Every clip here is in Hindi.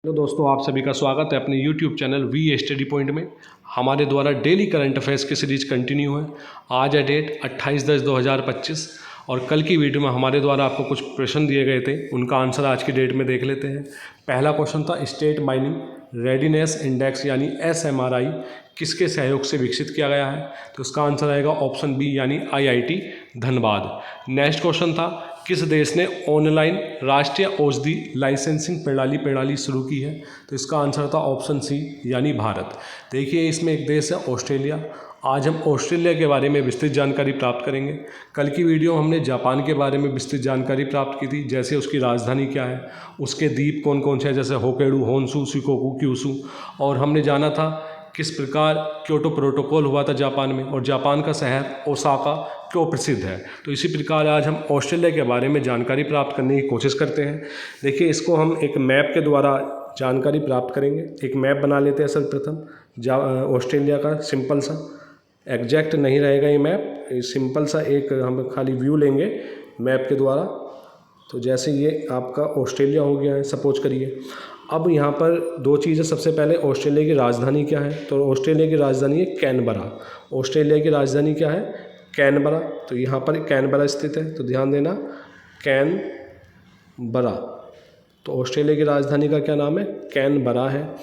हेलो दोस्तों, आप सभी का स्वागत है अपने YouTube channel we study point में। हमारे द्वारा डेली करंट अफेयर्स की सीरीज कंटिन्यू है। आज है डेट 28/10/2025 और कल की वीडियो में हमारे द्वारा आपको कुछ प्रश्न दिए गए थे, उनका आंसर आज की डेट में देख लेते हैं। पहला क्वेश्चन था स्टेट माइनिंग रेडीनेस इंडेक्स यानी SMRI किसके सहयोग से विकसित किया गया है, तो इसका आंसर आएगा ऑप्शन बी यानी IIT धनबाद। नेक्स्ट क्वेश्चन था किस देश ने ऑनलाइन राष्ट्रीय औषधि लाइसेंसिंग प्रणाली शुरू की है, तो इसका आंसर था ऑप्शन सी यानी भारत। देखिए इसमें एक देश है ऑस्ट्रेलिया। आज हम ऑस्ट्रेलिया के बारे में विस्तृत जानकारी प्राप्त करेंगे। कल की वीडियो हमने जापान के बारे में विस्तृत जानकारी प्राप्त की थी, जैसे उसकी राजधानी क्या है, उसके द्वीप कौन कौन से हैं, जैसे होकेडू, होन्शू, शिकोकू, क्यूशू। और हमने जाना था किस प्रकार क्योटो प्रोटोकॉल हुआ था जापान में, और जापान का शहर ओसाका क्यों प्रसिद्ध है। तो इसी प्रकार आज हम ऑस्ट्रेलिया के बारे में जानकारी प्राप्त करने की कोशिश करते हैं। देखिए इसको हम एक मैप के द्वारा जानकारी प्राप्त करेंगे। एक मैप बना लेते हैं सर्वप्रथम ऑस्ट्रेलिया का, सिंपल सा, एग्जैक्ट नहीं रहेगा ये मैप, सिंपल सा एक हम खाली व्यू लेंगे मैप के द्वारा। तो जैसे ये आपका ऑस्ट्रेलिया हो गया है सपोज करिए। अब यहाँ पर दो चीज़ें, सबसे पहले ऑस्ट्रेलिया की राजधानी क्या है, तो ऑस्ट्रेलिया की राजधानी है कैनबरा। ऑस्ट्रेलिया की राजधानी क्या है, कैनबरा। तो यहाँ पर कैनबरा स्थित है, तो ध्यान देना कैनबरा। तो ऑस्ट्रेलिया की राजधानी का क्या नाम है, कैनबरा है।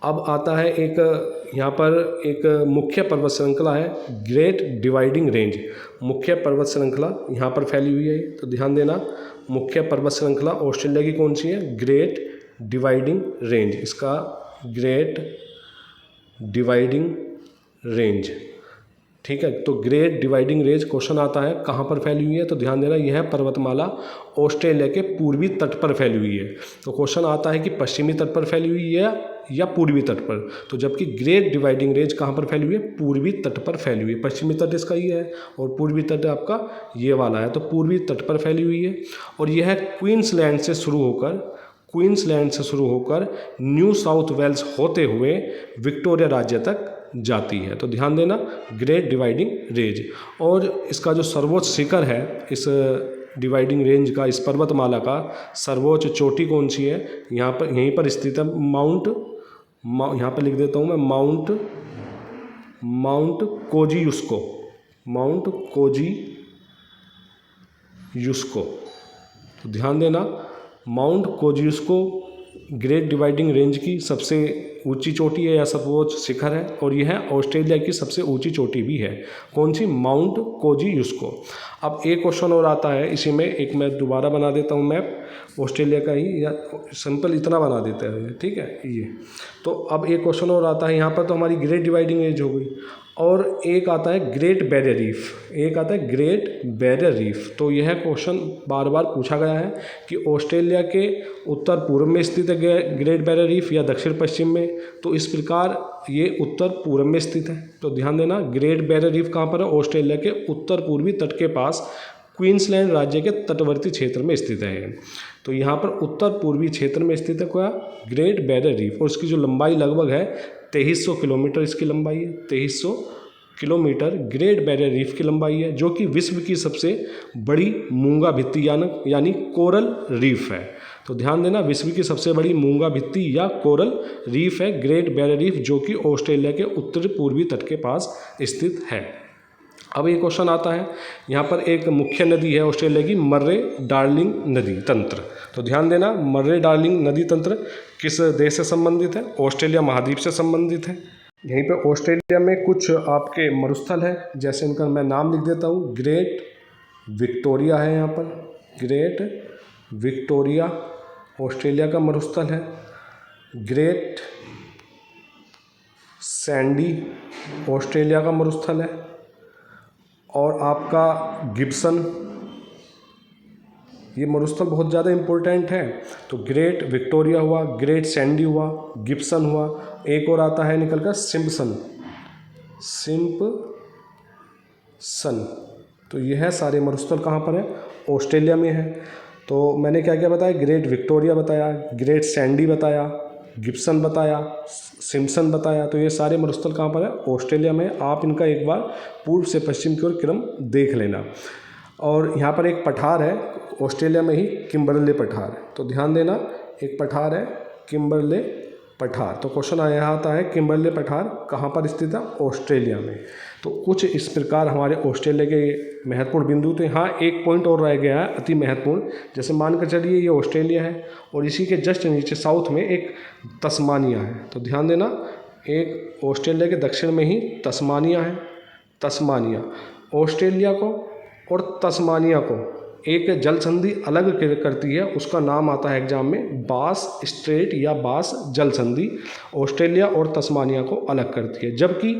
अब आता है एक यहाँ पर एक मुख्य पर्वत श्रृंखला है ग्रेट डिवाइडिंग रेंज। मुख्य पर्वत श्रृंखला यहाँ पर फैली हुई है, तो ध्यान देना मुख्य पर्वत श्रृंखला ऑस्ट्रेलिया की कौन सी है, ग्रेट डिवाइडिंग रेंज। इसका ग्रेट डिवाइडिंग रेंज, ठीक है। तो ग्रेट डिवाइडिंग रेंज क्वेश्चन आता है कहाँ पर फैली हुई है, तो ध्यान देना यह पर्वतमाला ऑस्ट्रेलिया के पूर्वी तट पर फैली हुई है। तो क्वेश्चन आता है कि पश्चिमी तट पर फैली हुई है या पूर्वी तट पर, तो जबकि ग्रेट डिवाइडिंग रेंज कहाँ पर फैली हुई है, पूर्वी तट पर फैली हुई है। पश्चिमी तट इसका ये है और पूर्वी तट आपका ये वाला है, तो पूर्वी तट पर फैली हुई है। और यह क्वींसलैंड से शुरू होकर न्यू साउथ वेल्स होते हुए विक्टोरिया राज्य तक जाती है। तो ध्यान देना ग्रेट डिवाइडिंग रेंज। और इसका जो सर्वोच्च शिखर है इस डिवाइडिंग रेंज का, इस पर्वतमाला का सर्वोच्च चोटी कौन सी है, यहाँ पर यहीं पर स्थित है यहाँ पर लिख देता हूँ मैं माउंट कोजियुस्को, माउंट कोजियुस्को। तो ध्यान देना माउंट कोजियुस्को ग्रेट डिवाइडिंग रेंज की सबसे ऊंची चोटी है या सर्वोच्च शिखर है, और यह ऑस्ट्रेलिया की सबसे ऊंची चोटी भी है। कौन सी, माउंट कोजियुस्को। अब एक क्वेश्चन और आता है इसी में, एक मैं दोबारा बना देता हूँ मैप ऑस्ट्रेलिया का ही, या सिंपल इतना बना देता है, ठीक है ये। तो अब एक क्वेश्चन और आता है यहाँ पर, तो हमारी ग्रेट डिवाइडिंग रेंज हो गई, और एक आता है ग्रेट बैरियर रीफ। तो यह क्वेश्चन बार बार पूछा गया है कि ऑस्ट्रेलिया के उत्तर पूर्व में स्थित है ग्रेट बैरियर रीफ या दक्षिण पश्चिम में, तो इस प्रकार ये उत्तर पूर्व में स्थित है। तो ध्यान देना ग्रेट बैरियर रीफ कहाँ पर है, ऑस्ट्रेलिया के उत्तर पूर्वी तट के पास क्वींसलैंड राज्य के तटवर्ती क्षेत्र में स्थित है। तो यहाँ पर उत्तर पूर्वी क्षेत्र में स्थित है क्या, ग्रेट बैरियर रीफ। और इसकी जो लंबाई लगभग है 2300 किलोमीटर इसकी लंबाई है, 2300 किलोमीटर ग्रेट बैरियर रीफ की लंबाई है, जो कि विश्व की सबसे बड़ी मूंगा भित्ति यानी कोरल रीफ है। तो ध्यान देना विश्व की सबसे बड़ी मूंगा भित्ति या कोरल रीफ है ग्रेट बैरियर रीफ, जो कि ऑस्ट्रेलिया के उत्तर पूर्वी तट के पास स्थित है। अब एक क्वेश्चन आता है यहाँ पर, एक मुख्य नदी है ऑस्ट्रेलिया की मर्रे डार्लिंग नदी तंत्र। तो ध्यान देना मर्रे डार्लिंग नदी तंत्र किस देश से संबंधित है, ऑस्ट्रेलिया महाद्वीप से संबंधित है। यहीं पे ऑस्ट्रेलिया में कुछ आपके मरुस्थल है, जैसे इनका मैं नाम लिख देता हूँ। ग्रेट विक्टोरिया है, यहाँ पर ग्रेट विक्टोरिया ऑस्ट्रेलिया का मरुस्थल है। ग्रेट सैंडी ऑस्ट्रेलिया का मरुस्थल है। और आपका गिब्सन, ये मरुस्थल बहुत ज़्यादा इम्पोर्टेंट है। तो ग्रेट विक्टोरिया हुआ, ग्रेट सैंडी हुआ, गिब्सन हुआ, एक और आता है निकल कर सिम्पसन। तो यह सारे मरुस्थल कहाँ पर है, ऑस्ट्रेलिया में है। तो मैंने क्या क्या बताया, ग्रेट विक्टोरिया बताया, ग्रेट सैंडी बताया, गिब्सन बताया, सिम्पसन बताया। तो ये सारे मरुस्थल कहाँ पर है, ऑस्ट्रेलिया में। आप इनका एक बार पूर्व से पश्चिम की ओर क्रम देख लेना। और यहाँ पर एक पठार है ऑस्ट्रेलिया में ही, किम्बरले पठार। तो ध्यान देना एक पठार है किम्बरले पठार। तो क्वेश्चन आया आता है किम्बरले पठार कहाँ पर स्थित है? ऑस्ट्रेलिया में। तो कुछ इस प्रकार हमारे ऑस्ट्रेलिया के महत्वपूर्ण बिंदु थे। हाँ, एक पॉइंट और रह गया है अति महत्वपूर्ण। जैसे मानकर चलिए ये ऑस्ट्रेलिया है और इसी के जस्ट नीचे साउथ में एक तस्मानिया है। तो ध्यान देना, एक ऑस्ट्रेलिया के दक्षिण में ही तस्मानिया है। तस्मानिया, ऑस्ट्रेलिया को और तस्मानिया को एक जल संधि अलग करती है, उसका नाम आता है एग्जाम में बास स्ट्रेट या बास जल संधि। ऑस्ट्रेलिया और तस्मानिया को अलग करती है, जबकि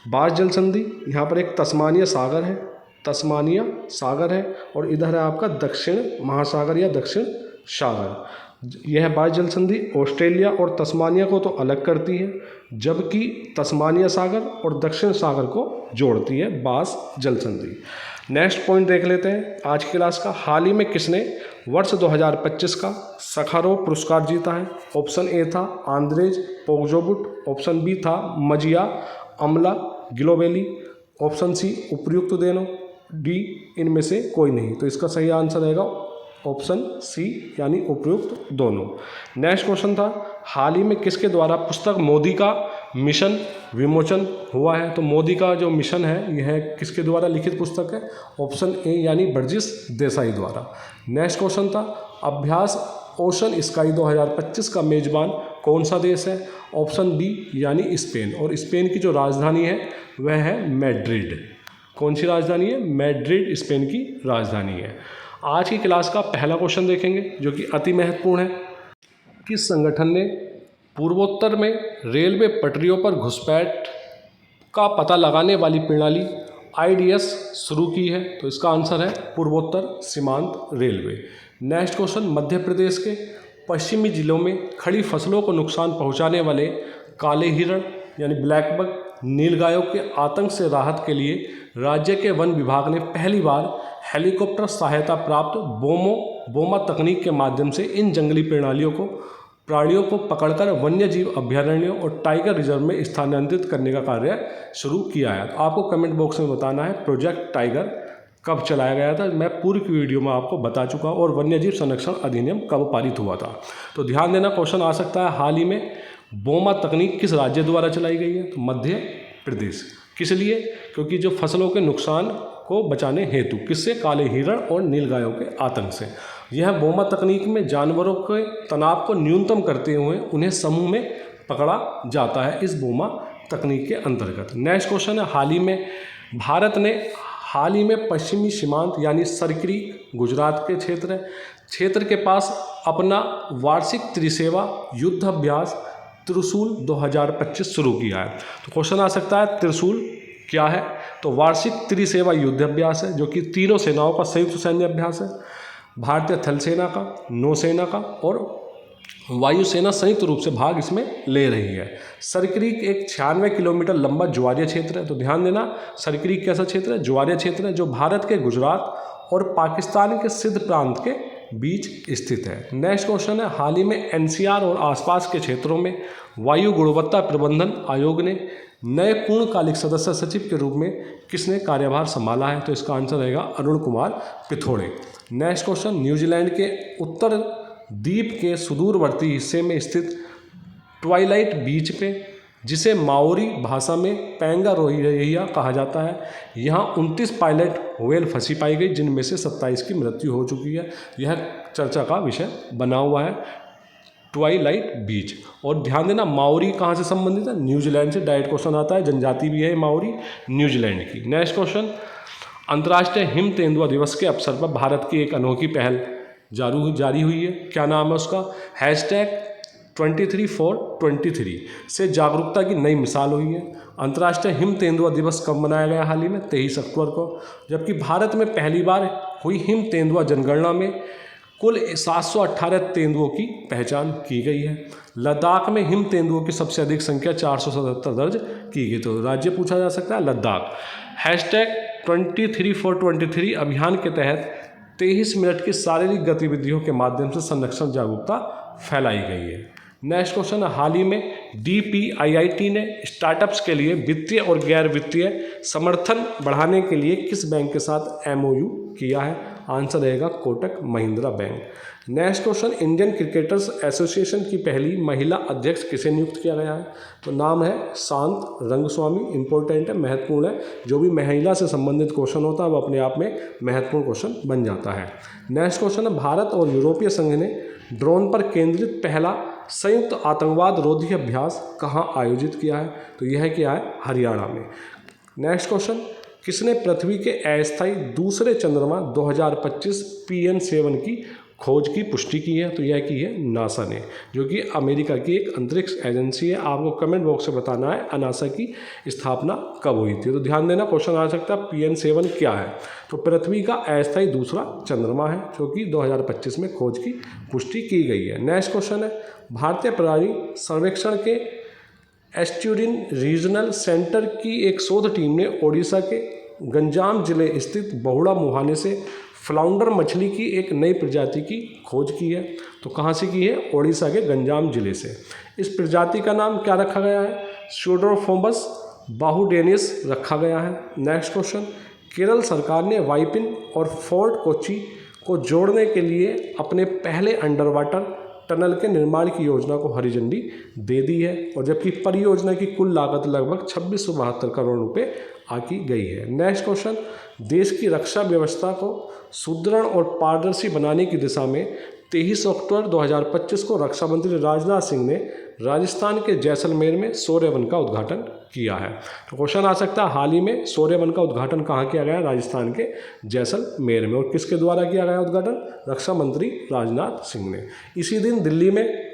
बास जल संधि यहाँ पर एक तस्मानिया सागर है, तस्मानिया सागर है, और इधर है आपका दक्षिण महासागर या दक्षिण सागर। यह बास जल संधि ऑस्ट्रेलिया और तस्मानिया को तो अलग करती है, जबकि तस्मानिया सागर और दक्षिण सागर को जोड़ती है बास जल संधि। नेक्स्ट पॉइंट देख लेते हैं आज की क्लास का। हाल ही में किसने वर्ष 2025 का सखारोव पुरस्कार जीता है? ऑप्शन ए था आंद्रेज पोग्जोबुट, ऑप्शन बी था मजिया अमला गिलोवेली, ऑप्शन सी उपर्युक्त दोनों, डी इनमें से कोई नहीं। तो इसका सही आंसर रहेगा ऑप्शन सी यानी उपयुक्त दोनों। नेक्स्ट क्वेश्चन था हाल ही में किसके द्वारा पुस्तक मोदी का मिशन विमोचन हुआ है? तो मोदी का जो मिशन है यह किसके द्वारा लिखित पुस्तक है? ऑप्शन ए यानी बर्जिस देसाई द्वारा। नेक्स्ट क्वेश्चन था अभ्यास ओशन स्काई 2025 का मेजबान कौन सा देश है? ऑप्शन बी यानी स्पेन, और स्पेन की जो राजधानी है वह है मैड्रिड। कौन सी राजधानी है? मैड्रिड स्पेन की राजधानी है। आज की क्लास का पहला क्वेश्चन देखेंगे जो कि अति महत्वपूर्ण है। किस संगठन ने पूर्वोत्तर में रेलवे पटरियों पर घुसपैठ का पता लगाने वाली प्रणाली IDS शुरू की है? तो इसका आंसर है पूर्वोत्तर सीमांत railway. Next question Madhya Pradesh के पश्चिमी जिलों में खड़ी फसलों को नुकसान पहुंचाने वाले काले हिरण यानी ब्लैक बग नीलगायों के आतंक से राहत के लिए राज्य के वन विभाग ने पहली बार हेलीकॉप्टर सहायता प्राप्त बोमा तकनीक के माध्यम से इन जंगली प्राणियों को पकड़कर वन्य जीव अभयारण्यों और टाइगर रिजर्व में स्थानांतरित करने का कार्य शुरू किया है। तो आपको कमेंट बॉक्स में बताना है प्रोजेक्ट टाइगर कब चलाया गया था। मैं पूरी की वीडियो में आपको बता चुका हूँ, और वन्य जीव संरक्षण अधिनियम कब पारित हुआ था। तो ध्यान देना, क्वेश्चन आ सकता है हाल ही में बोमा तकनीक किस राज्य द्वारा चलाई गई है? तो मध्य प्रदेश। किस लिए? क्योंकि जो फसलों के नुकसान को बचाने हेतु, किससे? काले हिरण और नीलगायों के आतंक से। यह बोमा तकनीक में जानवरों के तनाव को न्यूनतम करते हुए उन्हें समूह में पकड़ा जाता है इस बोमा तकनीक के अंतर्गत। नेक्स्ट क्वेश्चन है भारत ने हाल ही में पश्चिमी सीमांत यानी सरकरी गुजरात के क्षेत्र के पास अपना वार्षिक त्रिसेवा युद्ध अभ्यास त्रिशूल 2025 शुरू किया है। तो क्वेश्चन आ सकता है त्रिशूल क्या है? तो वार्षिक त्रिसेवा युद्ध अभ्यास है जो कि तीनों सेनाओं का संयुक्त सैन्य अभ्यास है। भारतीय थल सेना का, नौसेना का और वायुसेना संयुक्त रूप से भाग इसमें ले रही है। सरक्रीक एक 96 किलोमीटर लंबा ज्वारीय क्षेत्र है। तो ध्यान देना, सरक्रीक कैसा क्षेत्र है? ज्वारीय क्षेत्र है जो भारत के गुजरात और पाकिस्तान के सिंध प्रांत के बीच स्थित है। नेक्स्ट क्वेश्चन है हाल ही में NCR और आसपास के क्षेत्रों में वायु गुणवत्ता प्रबंधन आयोग ने नए पूर्णकालिक सदस्य सचिव के रूप में किसने कार्यभार संभाला है? तो इसका आंसर रहेगा Arun Kumar Pithode. Next question New Zealand के उत्तर द्वीप के सुदूरवर्ती हिस्से में स्थित ट्वाइलाइट बीच पे, जिसे माओरी भाषा में पेंगारोहिया कहा जाता है, यहाँ 29 पायलट व्हेल फंसी पाई गई जिनमें से 27 की मृत्यु हो चुकी है। यह चर्चा का विषय बना हुआ है ट्वाइलाइट बीच। और ध्यान देना, माओरी कहाँ से संबंधित है? न्यूजीलैंड से। डायरेक्ट क्वेश्चन आता है, जनजाति भी है माओरी न्यूजीलैंड की। नेक्स्ट क्वेश्चन अंतर्राष्ट्रीय हिम तेंदुआ दिवस के अवसर पर भारत की एक अनोखी पहल जारी हुई है। क्या नाम है उसका? #23/23 से जागरूकता की नई मिसाल हुई है। अंतर्राष्ट्रीय हिम तेंदुआ दिवस कब मनाया गया? हाल ही में 23 अक्टूबर को। जबकि भारत में पहली बार हुई हिम तेंदुआ जनगणना में कुल 718 तेंदुओं की पहचान की गई है। लद्दाख में हिम तेंदुओं की सबसे अधिक संख्या 477 दर्ज की गई। तो राज्य पूछा जा सकता है लद्दाख। #23/23 अभियान के तहत 23 मिनट की शारीरिक गतिविधियों के माध्यम से संरक्षण जागरूकता फैलाई गई है। नेक्स्ट क्वेश्चन है हाल ही में DPIIT ने स्टार्टअप्स के लिए वित्तीय और गैर वित्तीय समर्थन बढ़ाने के लिए किस बैंक के साथ MOU किया है? आंसर रहेगा Kotak Mahindra bank. Next question, Indian cricketers association की पहली महिला अध्यक्ष किसे नियुक्त किया गया है? तो नाम है शांत रंगस्वामी। इंपॉर्टेंट है, महत्वपूर्ण है, जो भी महिला से संबंधित क्वेश्चन होता है वो अपने आप में महत्वपूर्ण क्वेश्चन बन जाता है। नेक्स्ट क्वेश्चन है, भारत और यूरोपीय संघ ने ड्रोन पर केंद्रित पहला संयुक्त आतंकवाद रोधी अभ्यास कहाँ आयोजित किया है? तो यह क्या है? हरियाणा में। नेक्स्ट क्वेश्चन, किसने पृथ्वी के अस्थायी दूसरे चंद्रमा 2025 PN7 की खोज की पुष्टि की है? तो यह की है नासा ने, जो कि अमेरिका की एक अंतरिक्ष एजेंसी है। आपको कमेंट बॉक्स में बताना है नासा की स्थापना कब हुई थी। तो ध्यान देना, क्वेश्चन आ सकता है PN7 क्या है? तो पृथ्वी का अस्थायी दूसरा चंद्रमा है, जो कि 2025 में खोज की पुष्टि की गई है। नेक्स्ट क्वेश्चन है, भारतीय प्राणी सर्वेक्षण के एस्ट्यूरिन रीजनल सेंटर की एक शोध टीम ने ओडिशा के गंजाम जिले स्थित बहुड़ा मुहाने से फ्लाउंडर मछली की एक नई प्रजाति की खोज की है। तो कहाँ से की है? ओडिशा के गंजाम जिले से। इस प्रजाति का नाम क्या रखा गया है? स्यूडोफोबस बाहुडेनिस रखा गया है। नेक्स्ट क्वेश्चन, केरल सरकार ने वाइपिन और फोर्ट कोच्चि को जोड़ने के लिए अपने पहले अंडर वाटर टनल के निर्माण की योजना को हरी झंडी दे दी है, और जबकि परियोजना की कुल लागत लगभग 2672 करोड़ रुपए आकी गई है। नेक्स्ट क्वेश्चन, देश की रक्षा व्यवस्था को सुदृढ़ और पारदर्शी बनाने की दिशा में 23 अक्टूबर 2025 को रक्षा मंत्री राजनाथ सिंह ने राजस्थान के जैसलमेर में सौर्य वन का उद्घाटन किया है। तो क्वेश्चन आ सकता है, हाल ही में सौर्य वन का उद्घाटन कहाँ किया गया? राजस्थान के जैसलमेर में। और किसके द्वारा किया गया उद्घाटन? रक्षा मंत्री राजनाथ सिंह ने। इसी दिन दिल्ली में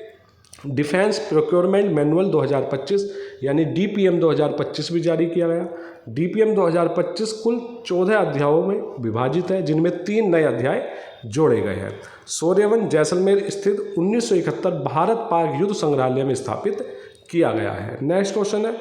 डिफेंस प्रोक्योरमेंट मैनुअल 2025 यानी DPM 2025 भी जारी किया गया। DPM 2025 कुल 14 अध्यायों में विभाजित है, जिनमें 3 नए अध्याय जोड़े गए हैं। सौर्यवन जैसलमेर स्थित 1971 भारत पाक युद्ध संग्रहालय में स्थापित किया गया है। नेक्स्ट क्वेश्चन है,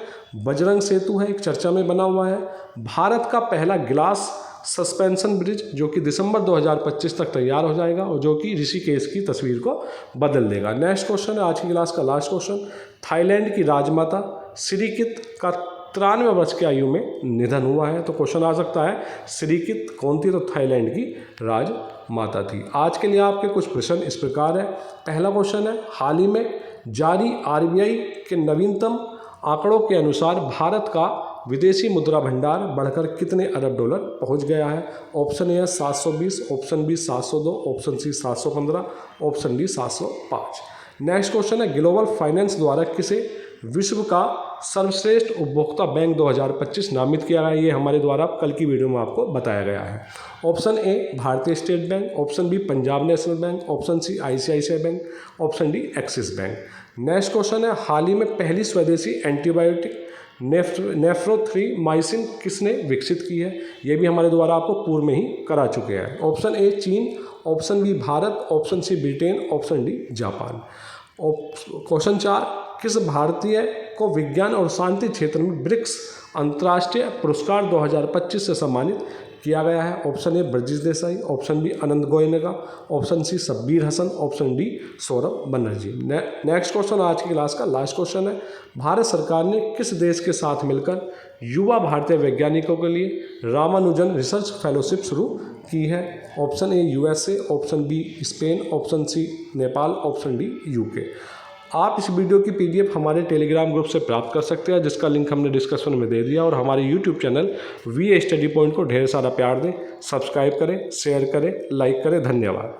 बजरंग सेतु है, एक चर्चा में बना हुआ है, भारत का पहला ग्लास सस्पेंशन ब्रिज, जो कि दिसंबर 2025 तक तैयार हो जाएगा और जो कि ऋषिकेश की तस्वीर को बदल देगा। नेक्स्ट क्वेश्चन है आज की क्लास का लास्ट क्वेश्चन, थाईलैंड की राजमाता सिरिकित का 93 वर्ष की आयु में निधन हुआ है। तो क्वेश्चन आ सकता है, सिरिकित कौन थी? तो थाईलैंड की राजमाता थी। आज के लिए आपके कुछ प्रश्न इस प्रकार है। पहला क्वेश्चन है, हाल ही में जारी RBI के नवीनतम आंकड़ों के अनुसार भारत का विदेशी मुद्रा भंडार बढ़कर कितने अरब डॉलर पहुंच गया है? Option A 720, option B 702, option C 715, option D 705। Next question है, ग्लोबल फाइनेंस द्वारा किसे विश्व का सर्वश्रेष्ठ उपभोक्ता बैंक 2025 नामित किया गया है? ये हमारे द्वारा कल की वीडियो में आपको बताया गया है। ऑप्शन ए भारतीय state bank, option B Punjab national bank, option C ICICI bank, option D axis bank. Next question है, हाल ही में पहली स्वदेशी एंटीबायोटिक नेफ्रोथ्रीमाइसिन किसने विकसित की है? ये भी हमारे द्वारा आपको पूर्व में ही करा चुके हैं। ऑप्शन ए चीन, option B Bharat, option C Britain, option D Japan. Question 4, किस भारतीय को विज्ञान और शांति क्षेत्र में ब्रिक्स अंतर्राष्ट्रीय पुरस्कार 2025 से सम्मानित किया गया है? Option A Brajesh Desai, option B Anant Goenka, option C Shabbir Hasan, option D Saurabh Banerjee. Next question आज की क्लास का लास्ट क्वेश्चन है, भारत सरकार ने किस देश के साथ मिलकर युवा भारतीय वैज्ञानिकों के लिए रामानुजन रिसर्च फेलोशिप शुरू की है? Option A USA, option B Spain, option C Nepal, option D UK। आप इस वीडियो की PDF हमारे टेलीग्राम ग्रुप से प्राप्त कर सकते हैं, जिसका लिंक हमने डिस्क्रिप्शन में दे दिया। और हमारे YouTube channel VA study point को ढेर सारा प्यार दें, सब्सक्राइब करें, शेयर करें, लाइक करें। धन्यवाद।